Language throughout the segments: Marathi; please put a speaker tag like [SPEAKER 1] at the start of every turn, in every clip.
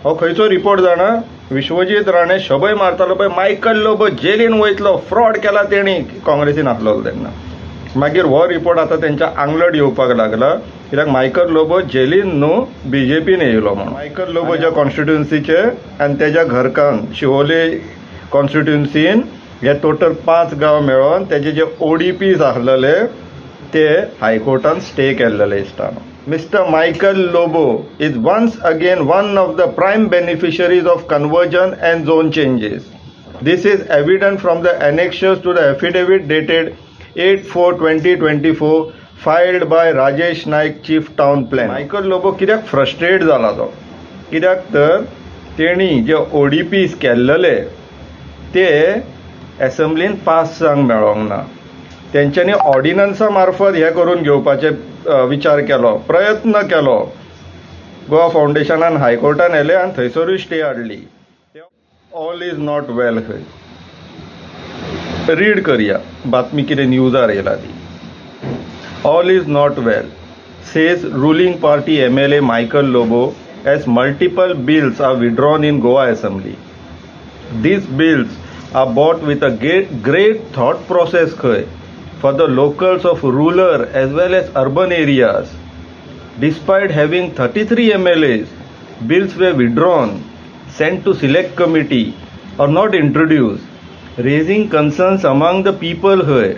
[SPEAKER 1] हो खंयचो रिपोर्ट जाणा? विश्वजीत राणे शबय मारतालो पळय, मायकल लोबो जेलीन वयतलो, फ्रॉड केला तेणी काँग्रेसीन आसलो तेन्ना. मागीर हो रिपोर्ट आतां तेंच्या आंगलट येवपाक लागला, कित्याक मायकल लोबो जेलीन न्हू BJPन येयलो म्हणून. मायकल लोबोच्या कॉन्स्टिट्युन्सीचे आनी तेज्या घरकान शिवोले कॉन्स्टिट्युन्सीन हे टोटल 5 गांव मेळोन तेजे जे ODPs आसलेले ते हायकोर्टान स्टे केल्लेले दिसता. Mr. Michael Lobo is once again one of the prime beneficiaries of conversion and zone changes. This is evident from the annexures to the affidavit dated 8/4/2024 filed by Rajesh Naik, Chief Town Planner. Michael Lobo कित्याक फ्रस्ट्रेट जाला तो? कित्याक तर तेणी जे ODPs केल्लेले ते असेंब्लीन पास जावंक मेळोंक ना. तेंच्यांनी ऑर्डिनन्सा मार्फत हे करून घेवपाचे विचार केलो, प्रयत्न केलो. गोवा फावंडेशनान हायकोर्टान येले आनी थंयसरूय स्टे हाडली. ऑल इज नॉट वेल खंय. रीड करया बातमी कितें न्यूजार येयला ती. All is not well says ruling party MLA Michael Lobo as multiple bills are withdrawn in Goa Assembly. These bills are bought with a great thought process खंय for the locals of rural as well as urban areas. Despite having 33 MLAs, bills were withdrawn, sent to select committee or not introduced, raising concerns among the people here.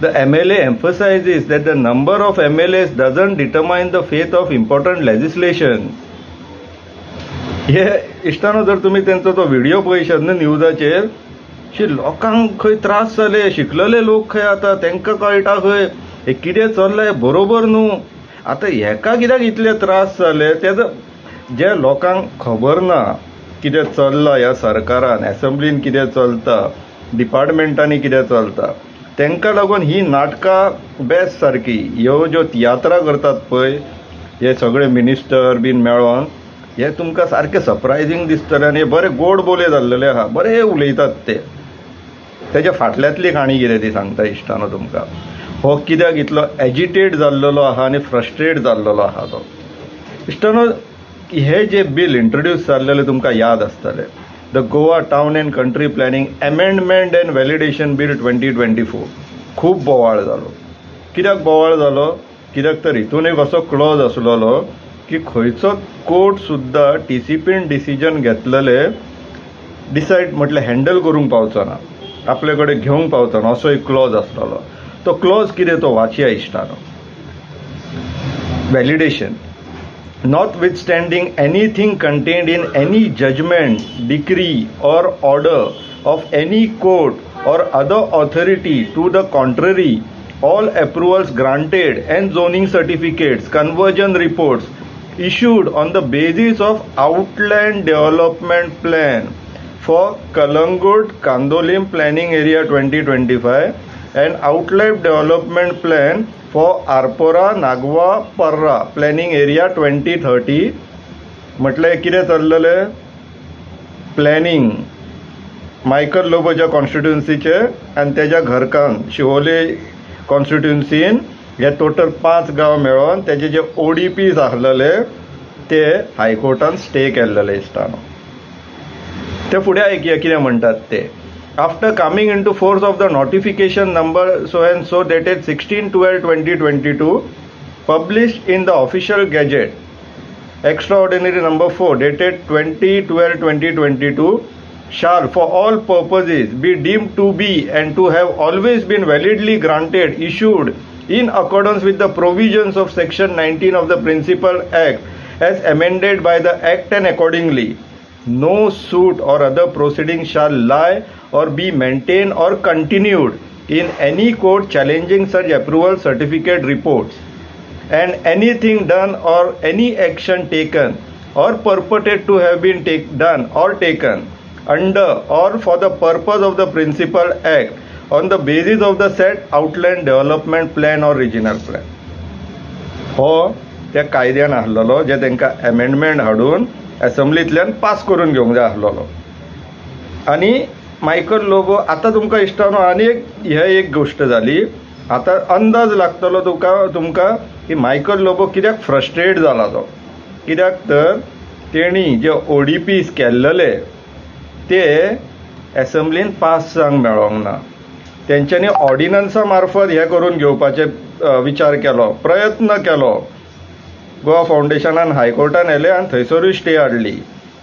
[SPEAKER 1] The MLA emphasizes that the number of MLAs doesn't determine the fate of important legislation. हे इश्टानो जर तुम्ही त्यांचा तो व्हिडिओ पळयशात न्हू न्यूजाचेर, लोकांक खंय त्रास जाले, शिकलेले लोक खंय आतां तांकां कळटा खंय हे कितें चल्लां हें बरोबर न्हू. आतां हेका कित्याक इतले त्रास जाले तेजो जे लोकांक खबर ना कितें चल्लां ह्या सरकारान, असेंब्लीन कितें चलता, डिपार्टमेंटांनी कितें चलता, तांकां लागून ही नाटकां बेस्ट सारकी ह्यो ज्यो तियात्रां करतात पळय हे सगळे मिनिस्टर बीन मेळोन, हे तुमकां सारकें सरप्रायझींग दिसतलें आनी बरे गोड बोले जाल्लेले आहा, बरे उलयतात ते. तेज्या फाटल्यांतली काणी कितें ती सांगता इश्टानो तुमकां. हो कित्याक इतलो एजिटेट जाल्लेलो आहा आनी फ्रस्ट्रेट जाल्लेलो आहा तो. इश्टानो हे जे बिल इंट्रोड्यूस जाल्लेले तुमकां याद आसतले, the Goa town end country planning amendment end validation bill 2024. खूब बोवाळ जालो. कित्याक बोवाळ जालो? कित्याक तर हितून एक असो क्लॉज आसलेलो की खंयचो कोर्ट सुद्दां TCPन डिसिजन घेतलेले डिसायड म्हटल्यार हँडल करूंक पावचो ना, आपले कडेन घेवंक पावचो ना, असो एक क्लॉज आसलेलो. तो क्लॉज कितें तो वाचया इश्टानो. Validation notwithstanding anything contained in any judgment, decree or order of any court or other authority to the contrary, all approvals granted and zoning certificates, conversion reports issued on the basis of Outland Development Plan for Kalangut Kandolim Planning Area 2025 and Outland Development Plan for Arpora Nagwa Parra Planning Area 2030. म्हटलें कितें चल्लेलें? प्लॅनिंग मायकल लोबोच्या कॉन्स्टिट्युन्सीचे आनी तेज्या घरकान शिवोले कॉन्स्टिट्युन्सीन हे टोटल 5 गांव मेळोन तेजे जे ODPs आसलेले ते हायकोर्टान स्टे केल्लेले दिसतानो. ते फुडें आयकया कितें म्हणटात ते. After coming into force of the notification number so and so dated 16/12/2022 published in the official gazette, extraordinary number 4 dated 20/12/2022 shall for all purposes be deemed to be and to have always been validly granted, issued in accordance with the provisions of section 19 of the Principal Act as amended by the Act, and accordingly no suit or other proceeding shall lie or be maintained or continued in any court challenging such approval certificate reports, and anything done or any action taken or purported to have been done or taken under or for the purpose of the Principal Act on the basis of the said Outland Development Plan or Regional Plan. हो त्या कायद्यान आसलेलो जे तांकां अमेंडमेंट हाडून असेंब्लींतल्यान पास करून घेवंक जाय आसलेलो. आनी मायकल लोबो आतां तुमकां इश्टानो आनी एक गोश्ट जाली. आतां अंदाज लागतलो तुमकां की मायकल लोबो कित्याक फ्रस्ट्रेट जाला तो. कित्याक तर तेणी जे ODPs केल्लेले ते एसेंब्लीन पास जावंक मेळोंक ना. तेंच्यांनी ऑर्डिनन्सा मार्फत हे करून घेवपाचे विचार केलो, प्रयत्न केलो. गोवा फावंडेशनान हायकोर्टान व्हेले आनी थंयसरूय स्टे हाडली.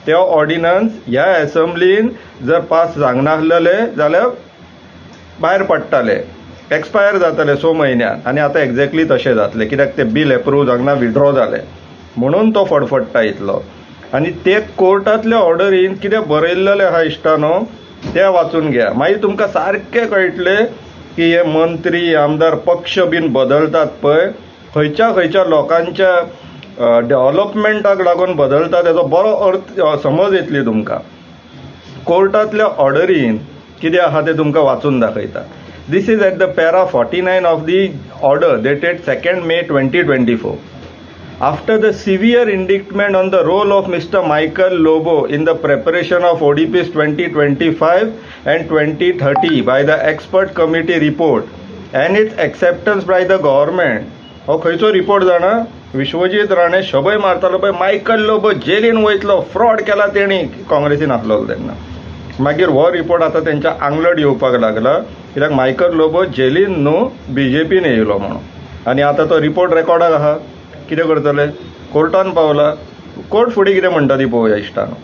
[SPEAKER 1] ते ऑर्डिनन्स ह्या एसेंब्लीन जर पास जावंक नासलेले जाल्यार भायर पडटाले, एक्सपायर जातले 6 म्हयन्यान. आनी आतां एक्झॅक्टली तशें जातलें, कित्याक ते बील एप्रूव जावंक ना, विड्रॉ जालें म्हणून तो फडफडटा इतलो. आनी ते कोर्टांतल्या ऑर्डरीन कितें बरयल्लेलें आहा इश्टानो तें वाचून घ्या, मागीर तुमकां सारकें कळटलें की हे मंत्री आमदार पक्ष बीन बदलतात पळय, खंयच्या लोकांच्या डेव्हलपमेंटाक लागून बदलता तेजो बरो अर्थ समज येतली तुमकां. कोर्टांतल्या ऑर्डरीन कितें आहा तें तुमकां वाचून दाखयता. This is at the para 49 of the order dated 2nd May 2024. After the severe indictment on the role of Mr. Michael Lobo in the preparation of ODPs 2025 and 2030 by the expert committee report and its acceptance by the government. हो खंयचो रिपोर्ट जाणा? विश्वजीत राणे शबय मारतालो पळय, मायकल लोबो जेलीन वयतलो, फ्रॉड केला तेणी, काँग्रेसीन आसलो तेन्ना. मागीर हो रिपोर्ट आतां तेंच्या आंगलट येवपाक लागला, कित्याक मायकल लोबो जेलीन न्हू BJPन येयलो म्हणून. आनी आतां तो रिपोर्ट रेकॉर्डाक आहा. कितें करतले? कोर्टान पावला. कोर्ट फुडें कितें म्हणटा ती पळोवया इश्टानो.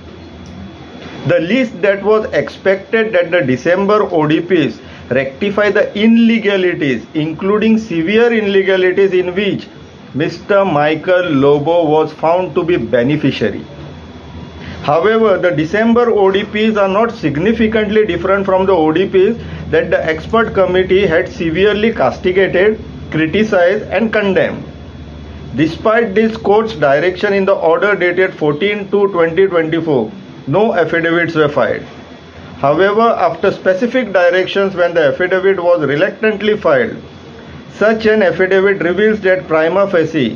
[SPEAKER 1] The least that was expected that the December ODPs rectify the illegalities, including severe illegalities in which Mr. Michael Lobo was found to be beneficiary. However, the December ODPs are not significantly different from the ODPs that the expert committee had severely castigated, criticized and condemned. Despite this court's direction in the order dated 14/2/2024, no affidavits were filed. However, after specific directions when the affidavit was reluctantly filed, such an affidavit reveals that prima facie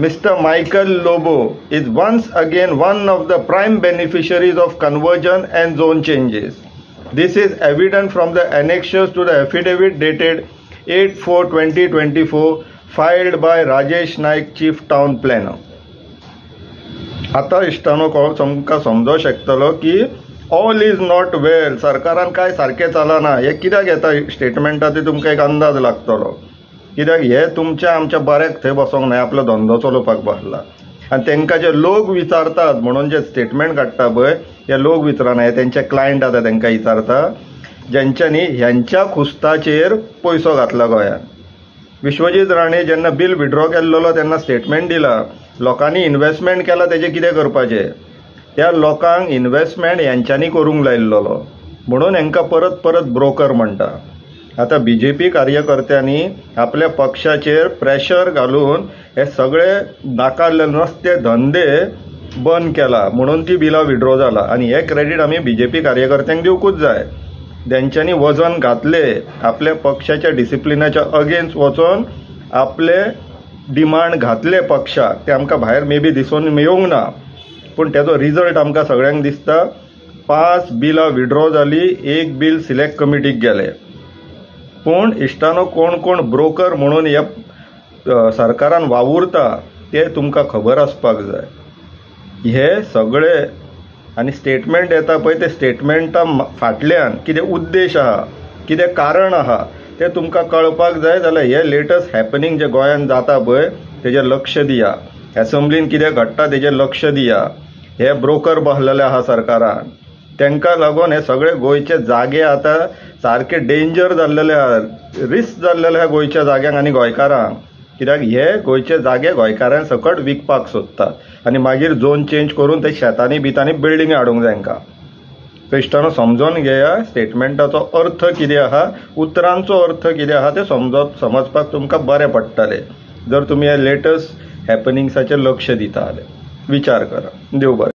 [SPEAKER 1] Mr. Michael Lobo is once again one of the prime beneficiaries of conversion and zone changes. This is evident from the annexures to the affidavit dated 8/4/2024 filed by Rajesh Naik, Chief Town Planner. आता इश्टानो तुमकां समजो शकतलो की ऑल इज नॉट वेल, सरकारान काय सारकें चलना. हे कित्याक येता स्टेटमेंटा ते तुमकां एक अंदाज लागतलो, कित्याक हे तुमच्या आमच्या बऱ्याक थंय बसोंक न्हय, आपलो धंदो चलोवपाक बसला. आनी तांकां जे लोक विचारतात म्हणून जे स्टेटमेंट काडटा पळय, हे लोक विचारना, हे तेंचे क्लायंट आतां तांकां विचारता, जेंच्यांनी ह्यांच्या खुस्ताचेर पयसो घातला गोंयांत. विश्वजीत राणे जेन्ना बील विड्रॉ केल्लो तेन्ना स्टेटमेंट दिला, लोकांनी इन्व्हेस्टमेंट केला तेजें कितें करपाचें. त्या लोकांक इन्व्हेस्टमेंट हेंच्यांनी करूंक लायिल्लो म्हणून हांकां परत परत ब्रोकर म्हणटा. आतां BJP कार्यकर्त्यांनी आपल्या पक्षाचेर प्रेशर घालून हे सगळे नाकारले नसते धंदे बंद केला म्हणून ती बिलां विड्रॉ जाला. आनी हे क्रेडीट आमी BJP कार्यकर्त्यांक दिवकूच जाय. तेंच्यांनी वजन घातले, आपल्या पक्षाच्या डिसिप्लिनाच्या अगेन्स्ट वचून आपले डिमांड घातले पक्षाक. ते आमकां भायर मे बी दिसून येवंक ना, पूण तेजो रिजल्ट आमकां सगळ्यांक दिसता. 5 बिलां विड्रॉ जाली, 1 बील सिलेक्ट कमिटीक गेलें. पूण इश्टानो कोण ब्रोकर म्हणून ह्या सरकारान वावुरता ते तुमकां खबर आसपाक जाय. हे सगळे आनी स्टेटमेंट येता पळय, ते स्टेटमेंटा फाटल्यान कितें उद्देश आहा, कितें कारण आहा तें तुमकां कळपाक जाय जाल्यार हे लेटस्ट हॅपनिंग जे गोंयांत जाता पळय तेजेर लक्ष दिया. एसेंब्लीन कितें घडटा तेजेर लक्ष दिया. हे ब्रोकर बसलेले आहा सरकारान, तांकां लागून हे सगळे गोंयचे जागे आतां सारके डेंजर जाल्लेले आहा, रिस्क जाल्लेले आहा गोंयच्या जाग्यांक आनी गोंयकारांक. कित्याक हे गोंयचे जागे गोंयकारां सकट विकपाक सोदतात आनी मागीर झोन चेंज करून ते शेतांनी बितांनी बिल्डिंगे हाडूंक जाय हांकां. तो इश्टानो समजून घेया स्टेटमेंटाचो अर्थ कितें आहा, उतरांचो अर्थ कितें आहा तें समजपाक तुमकां बरें पडटलें जर तुमी हे लेटस्ट हॅपनिंग्साचेर लक्ष दिता जाल्यार. विचार करा. देव बरें.